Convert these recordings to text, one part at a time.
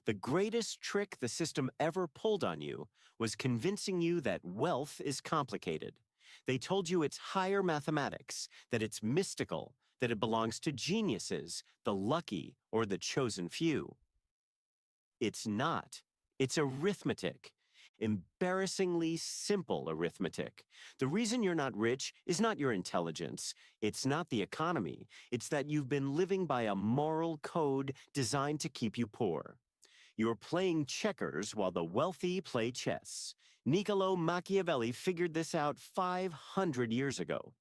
The greatest trick the system ever pulled on you was convincing you that wealth is complicated. They told you it's higher mathematics, that it's mystical, that it belongs to geniuses, the lucky, or the chosen few. It's not. It's arithmetic. Embarrassingly simple arithmetic. The reason you're not rich is not your intelligence. It's not the economy. It's that you've been living by a moral code designed to keep you poor. You're playing checkers while the wealthy play chess. Niccolo Machiavelli figured this out 500 years ago.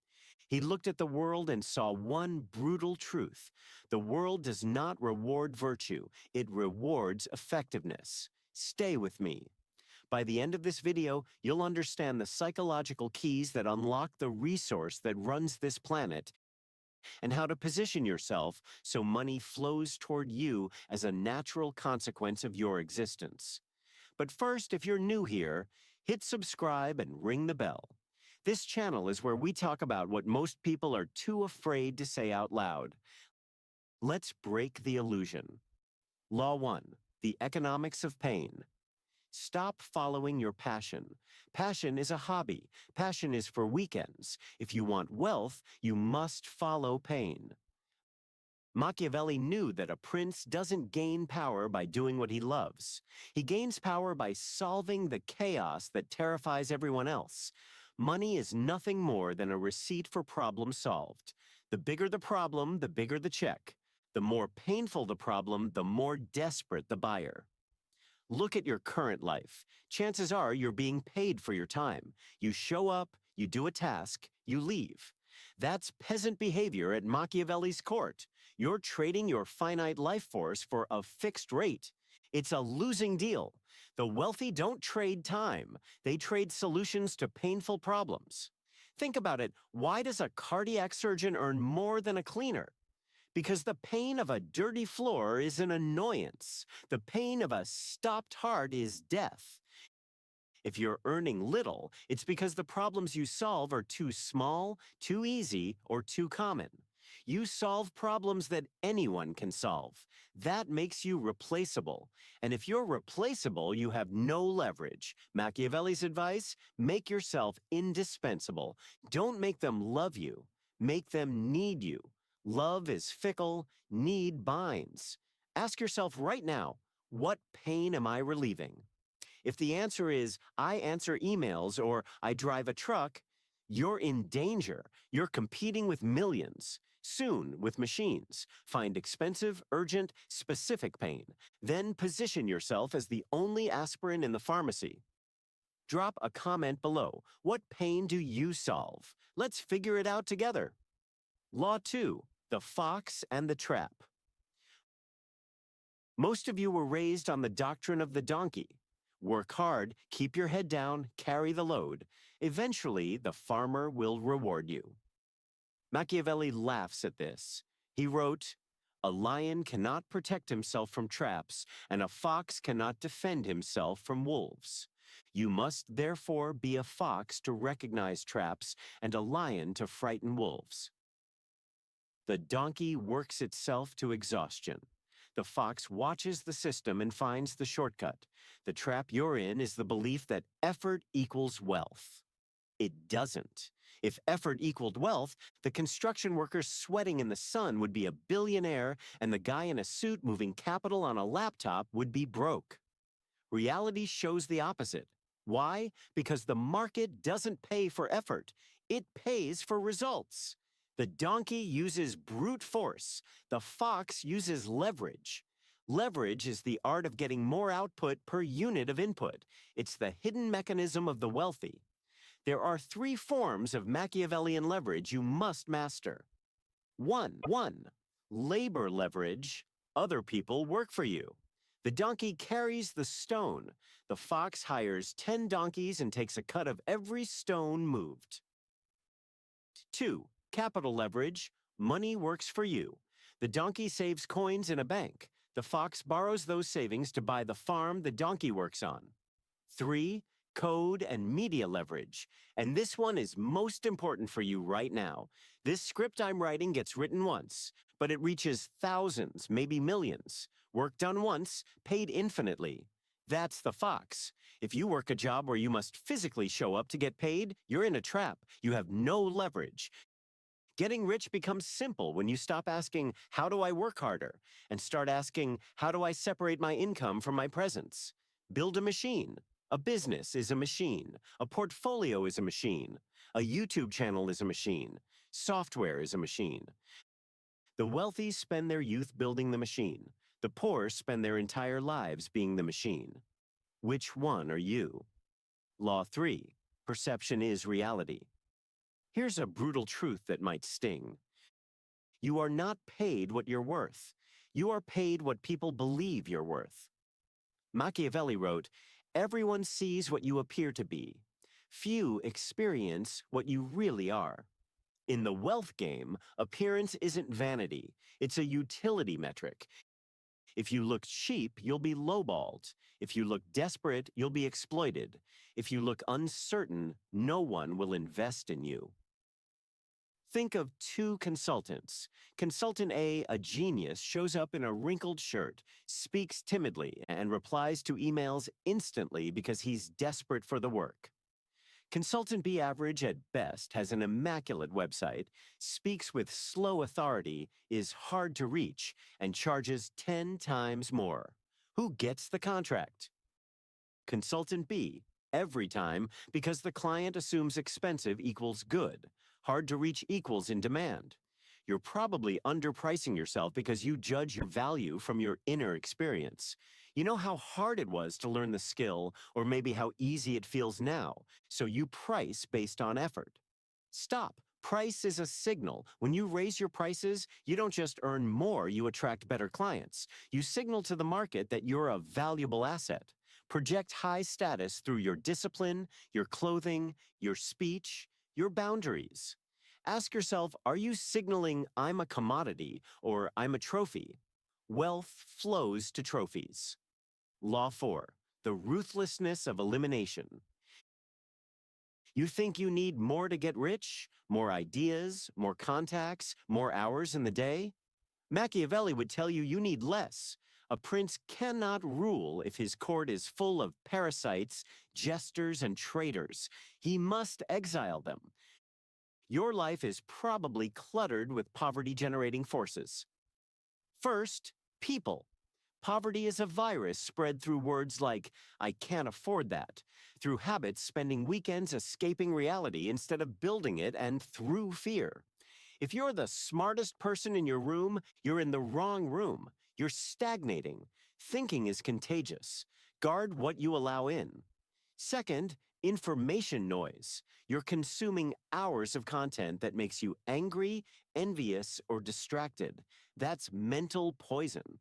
He looked at the world and saw one brutal truth. The world does not reward virtue. It rewards effectiveness. Stay with me. By the end of this video, you'll understand the psychological keys that unlock the resource that runs this planet and how to position yourself so money flows toward you as a natural consequence of your existence. But first, if you're new here, hit subscribe and ring the bell. This channel is where we talk about what most people are too afraid to say out loud. Let's break the illusion. Law 1, the economics of pain. Stop following your passion. Passion is a hobby. Passion is for weekends. If you want wealth, you must follow pain. Machiavelli knew that a prince doesn't gain power by doing what he loves. He gains power by solving the chaos that terrifies everyone else. Money is nothing more than a receipt for problem solved. The bigger the problem, the bigger the check. The more painful the problem, the more desperate the buyer. Look at your current life. Chances are you're being paid for your time. You show up, you do a task, you leave. That's peasant behavior at Machiavelli's court. You're trading your finite life force for a fixed rate. It's a losing deal. The wealthy don't trade time. They trade solutions to painful problems. Think about it. Why does a cardiac surgeon earn more than a cleaner? Because the pain of a dirty floor is an annoyance. The pain of a stopped heart is death. If you're earning little, it's because the problems you solve are too small, too easy, or too common. You solve problems that anyone can solve. That makes you replaceable. And if you're replaceable, you have no leverage. Machiavelli's advice: make yourself indispensable. Don't make them love you. Make them need you. Love is fickle, need binds. Ask yourself right now, what pain am I relieving? If the answer is, I answer emails or I drive a truck, you're in danger. You're competing with millions. Soon, with machines, find expensive, urgent, specific pain. Then position yourself as the only aspirin in the pharmacy. Drop a comment below. What pain do you solve? Let's figure it out together. Law 2. The fox and the trap. Most of you were raised on the doctrine of the donkey. Work hard, keep your head down, carry the load. Eventually, the farmer will reward you. Machiavelli laughs at this. He wrote, "A lion cannot protect himself from traps, and a fox cannot defend himself from wolves. You must therefore be a fox to recognize traps and a lion to frighten wolves." The donkey works itself to exhaustion. The fox watches the system and finds the shortcut. The trap you're in is the belief that effort equals wealth. It doesn't. If effort equaled wealth, the construction worker sweating in the sun would be a billionaire, and the guy in a suit moving capital on a laptop would be broke. Reality shows the opposite. Why? Because the market doesn't pay for effort. It pays for results. The donkey uses brute force. The fox uses leverage. Leverage is the art of getting more output per unit of input. It's the hidden mechanism of the wealthy. There are 3 forms of Machiavellian leverage you must master. 1. Labor leverage. Other people work for you. The donkey carries the stone. The fox hires 10 donkeys and takes a cut of every stone moved. 2. Capital leverage. Money works for you. The donkey saves coins in a bank. The fox borrows those savings to buy the farm the donkey works on. 3. Code and media leverage. And this one is most important for you right now. This script I'm writing gets written once, but it reaches thousands, maybe millions. Work done once, paid infinitely. That's the fox. If you work a job where you must physically show up to get paid, you're in a trap. You have no leverage. Getting rich becomes simple when you stop asking, how do I work harder? And start asking, how do I separate my income from my presence? Build a machine. A business is a machine. A portfolio is a machine. A YouTube channel is a machine. Software is a machine. The wealthy spend their youth building the machine. The poor spend their entire lives being the machine. Which one are you? Law 3. Perception is reality. Here's a brutal truth that might sting. You are not paid what you're worth. You are paid what people believe you're worth. Machiavelli wrote, "Everyone sees what you appear to be. Few experience what you really are." In the wealth game, appearance isn't vanity. It's a utility metric. If you look cheap, you'll be lowballed. If you look desperate, you'll be exploited. If you look uncertain, no one will invest in you. Think of two consultants. Consultant A, a genius, shows up in a wrinkled shirt, speaks timidly, and replies to emails instantly because he's desperate for the work. Consultant B, average at best, has an immaculate website, speaks with slow authority, is hard to reach, and charges 10 times more. Who gets the contract? Consultant B, every time, because the client assumes expensive equals good, hard to reach equals in demand. You're probably underpricing yourself because you judge your value from your inner experience. You know how hard it was to learn the skill, or maybe how easy it feels now, so you price based on effort. Stop. Price is a signal. When you raise your prices, you don't just earn more, you attract better clients. You signal to the market that you're a valuable asset. Project high status through your discipline, your clothing, your speech, your boundaries. Ask yourself, are you signaling I'm a commodity or I'm a trophy? Wealth flows to trophies. Law 4, the ruthlessness of elimination. You think you need more to get rich? More ideas, more contacts, more hours in the day? Machiavelli would tell you you need less. A prince cannot rule if his court is full of parasites, jesters, and traitors. He must exile them. Your life is probably cluttered with poverty-generating forces. First, people. Poverty is a virus spread through words like, I can't afford that, through habits spending weekends escaping reality instead of building it, and through fear. If you're the smartest person in your room, you're in the wrong room. You're stagnating. Thinking is contagious. Guard what you allow in. Second, information noise. You're consuming hours of content that makes you angry, envious, or distracted. That's mental poison.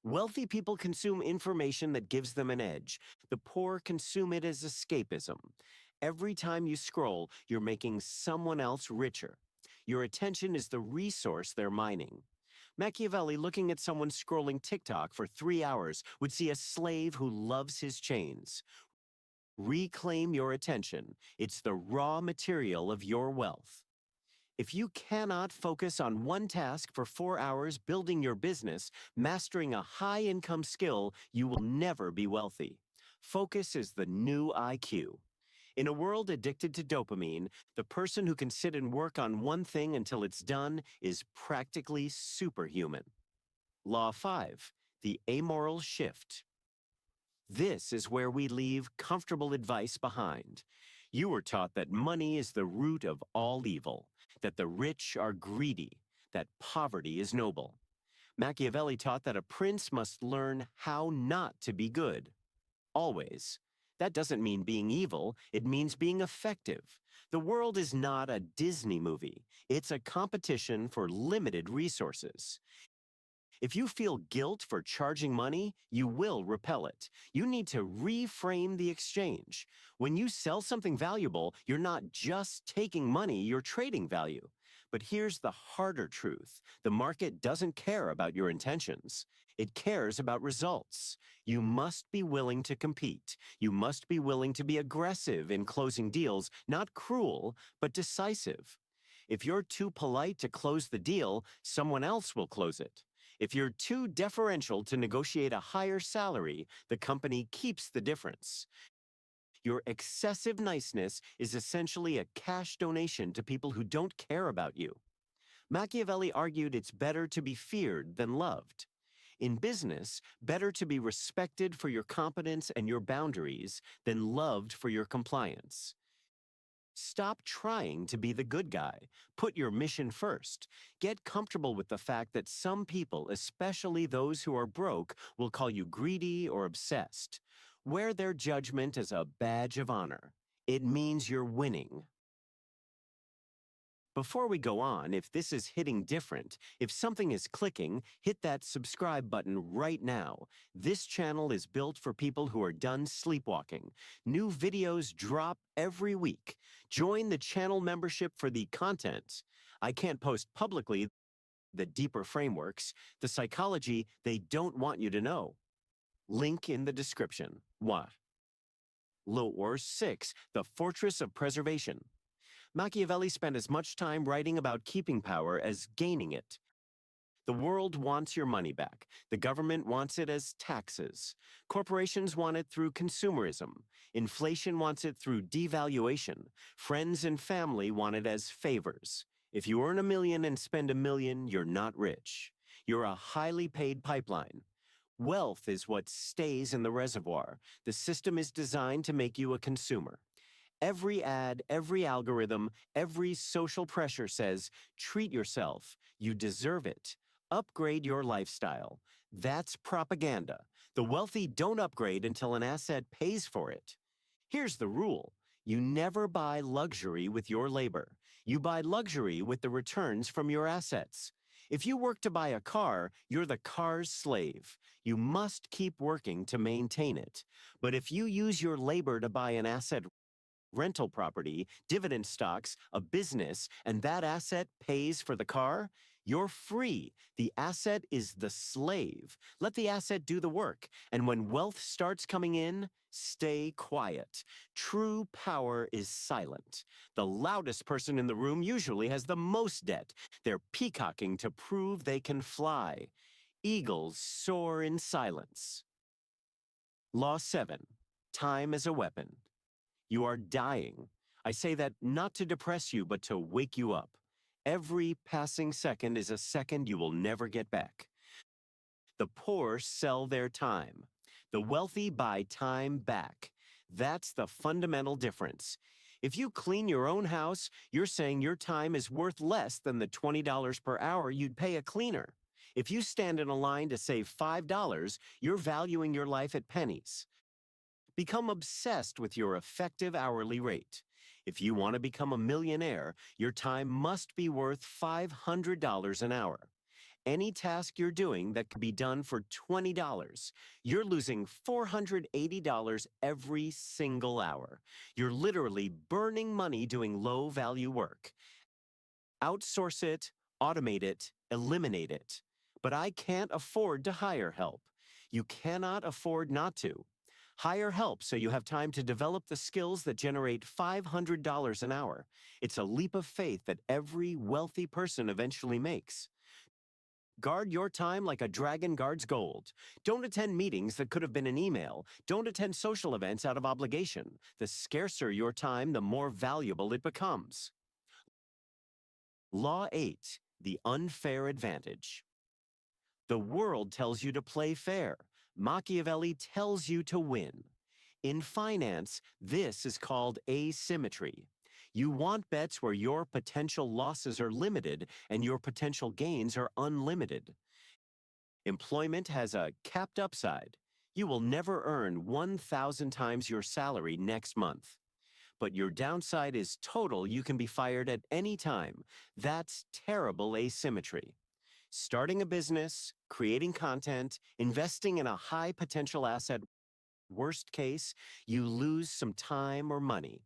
Wealthy people consume information that gives them an edge. The poor consume it as escapism. Every time you scroll, you're making someone else richer. Your attention is the resource they're mining. Machiavelli, looking at someone scrolling TikTok for 3 hours, would see a slave who loves his chains. Reclaim your attention. It's the raw material of your wealth. If you cannot focus on one task for 4 hours building your business, mastering a high-income skill, you will never be wealthy. Focus is the new IQ. In a world addicted to dopamine, the person who can sit and work on one thing until it's done is practically superhuman. Law 5, the amoral shift. This is where we leave comfortable advice behind. You were taught that money is the root of all evil, that the rich are greedy, that poverty is noble. Machiavelli taught that a prince must learn how not to be good. Always. That doesn't mean being evil, it means being effective. The world is not a Disney movie. It's a competition for limited resources. If you feel guilt for charging money, you will repel it. You need to reframe the exchange. When you sell something valuable, you're not just taking money, you're trading value. But here's the harder truth. The market doesn't care about your intentions. It cares about results. You must be willing to compete. You must be willing to be aggressive in closing deals, not cruel, but decisive. If you're too polite to close the deal, someone else will close it. If you're too deferential to negotiate a higher salary, the company keeps the difference. Your excessive niceness is essentially a cash donation to people who don't care about you. Machiavelli argued it's better to be feared than loved. In business, better to be respected for your competence and your boundaries than loved for your compliance. Stop trying to be the good guy. Put your mission first. Get comfortable with the fact that some people, especially those who are broke, will call you greedy or obsessed. Wear their judgment as a badge of honor. It means you're winning. Before we go on, if this is hitting different, if something is clicking, hit that subscribe button right now. This channel is built for people who are done sleepwalking. New videos drop every week. Join the channel membership for the content. I can't post publicly the deeper frameworks, the psychology they don't want you to know. Link in the description. What? Or 6, the Fortress of Preservation. Machiavelli spent as much time writing about keeping power as gaining it. The world wants your money back. The government wants it as taxes. Corporations want it through consumerism. Inflation wants it through devaluation. Friends and family want it as favors. If you earn $1 million and spend $1 million, you're not rich. You're a highly paid pipeline. Wealth is what stays in the reservoir. The system is designed to make you a consumer. Every ad, every algorithm, every social pressure says, treat yourself. You deserve it. Upgrade your lifestyle. That's propaganda. The wealthy don't upgrade until an asset pays for it. Here's the rule. You never buy luxury with your labor. You buy luxury with the returns from your assets. If you work to buy a car, you're the car's slave. You must keep working to maintain it. But if you use your labor to buy an asset, rental property, dividend stocks, a business, and that asset pays for the car, you're free. The asset is the slave. Let the asset do the work. And when wealth starts coming in, stay quiet. True power is silent. The loudest person in the room usually has the most debt. They're peacocking to prove they can fly. Eagles soar in silence. Law 7. Time as a weapon. You are dying. I say that not to depress you, but to wake you up. Every passing second is a second you will never get back. The poor sell their time. The wealthy buy time back. That's the fundamental difference. If you clean your own house, you're saying your time is worth less than the $20 per hour you'd pay a cleaner. If you stand in a line to save $5, you're valuing your life at pennies. Become obsessed with your effective hourly rate. If you want to become a millionaire, your time must be worth $500 an hour. Any task you're doing that could be done for $20, you're losing $480 every single hour. You're literally burning money doing low-value work. Outsource it, automate it, eliminate it. But I can't afford to hire help. You cannot afford not to. Hire help so you have time to develop the skills that generate $500 an hour. It's a leap of faith that every wealthy person eventually makes. Guard your time like a dragon guards gold. Don't attend meetings that could have been an email. Don't attend social events out of obligation. The scarcer your time, the more valuable it becomes. Law 8, the unfair advantage. The world tells you to play fair. Machiavelli tells you to win. In finance, this is called asymmetry. You want bets where your potential losses are limited and your potential gains are unlimited. Employment has a capped upside. You will never earn 1,000 times your salary next month. But your downside is total. You can be fired at any time. That's terrible asymmetry. Starting a business, creating content, investing in a high potential asset. Worst case, you lose some time or money.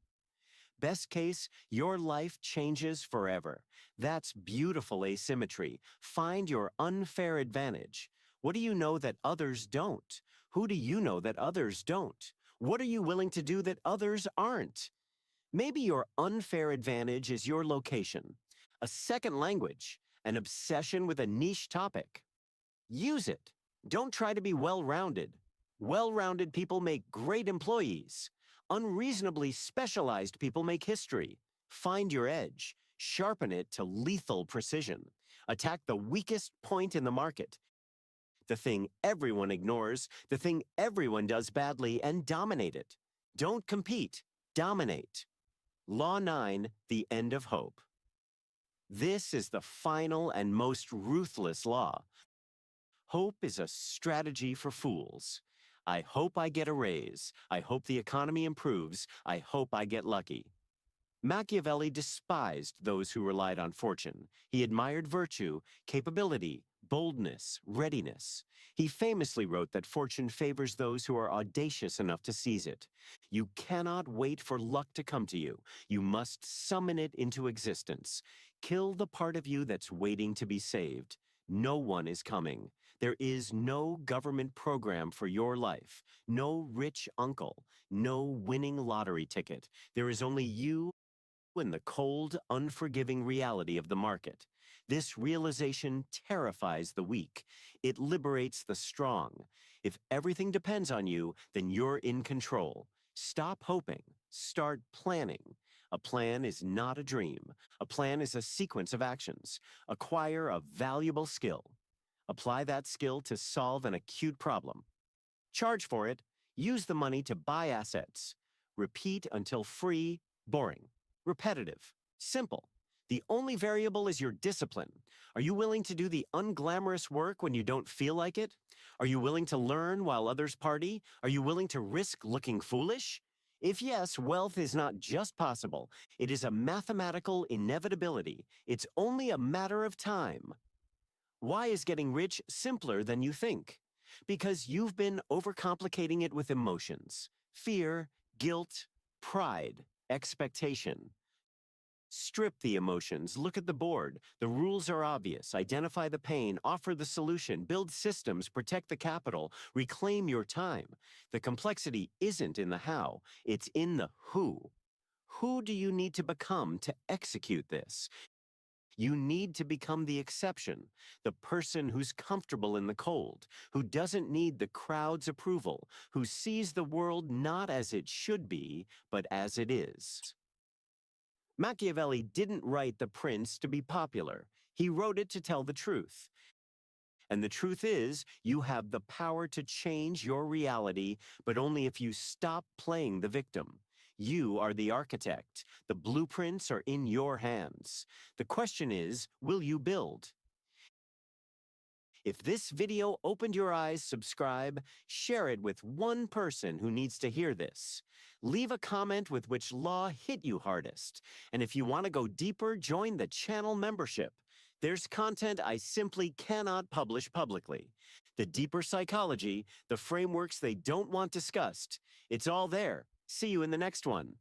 Best case, your life changes forever. That's beautiful asymmetry. Find your unfair advantage. What do you know that others don't? Who do you know that others don't? What are you willing to do that others aren't? Maybe your unfair advantage is your location. a second language, an obsession with a niche topic. Use it. Don't try to be well-rounded. Well-rounded people make great employees. Unreasonably specialized people make history. Find your edge. Sharpen it to lethal precision. Attack the weakest point in the market. The thing everyone ignores, the thing everyone does badly, and dominate it. Don't compete. Dominate. Law 9, the end of hope. This is the final and most ruthless law. Hope is a strategy for fools. I hope I get a raise. I hope the economy improves. I hope I get lucky. Machiavelli despised those who relied on fortune. He admired virtue, capability, boldness, readiness. He famously wrote that fortune favors those who are audacious enough to seize it. You cannot wait for luck to come to you. You must summon it into existence. Kill the part of you that's waiting to be saved. No one is coming. There is no government program for your life, no rich uncle, no winning lottery ticket. There is only you and the cold, unforgiving reality of the market. This realization terrifies the weak. It liberates the strong. If everything depends on you, then you're in control. Stop hoping. Start planning. A plan is not a dream. A plan is a sequence of actions. Acquire a valuable skill. Apply that skill to solve an acute problem. Charge for it. Use the money to buy assets. Repeat until free, boring. Repetitive, simple. The only variable is your discipline. Are you willing to do the unglamorous work when you don't feel like it? Are you willing to learn while others party? Are you willing to risk looking foolish? If yes, wealth is not just possible. It is a mathematical inevitability. It's only a matter of time. Why is getting rich simpler than you think? Because you've been overcomplicating it with emotions. Fear, guilt, pride, expectation. Strip the emotions, look at the board. The rules are obvious. Identify the pain, offer the solution, build systems, protect the capital, reclaim your time. The complexity isn't in the how, it's in the who. Who do you need to become to execute this? You need to become the exception, the person who's comfortable in the cold, who doesn't need the crowd's approval, who sees the world not as it should be, but as it is. Machiavelli didn't write The Prince to be popular. He wrote it to tell the truth. And the truth is, you have the power to change your reality, but only if you stop playing the victim. You are the architect. The blueprints are in your hands. The question is, will you build? If this video opened your eyes, subscribe, share it with one person who needs to hear this. Leave a comment with which law hit you hardest. And if you want to go deeper, join the channel membership. There's content I simply cannot publish publicly. The deeper psychology, the frameworks they don't want discussed. It's all there. See you in the next one.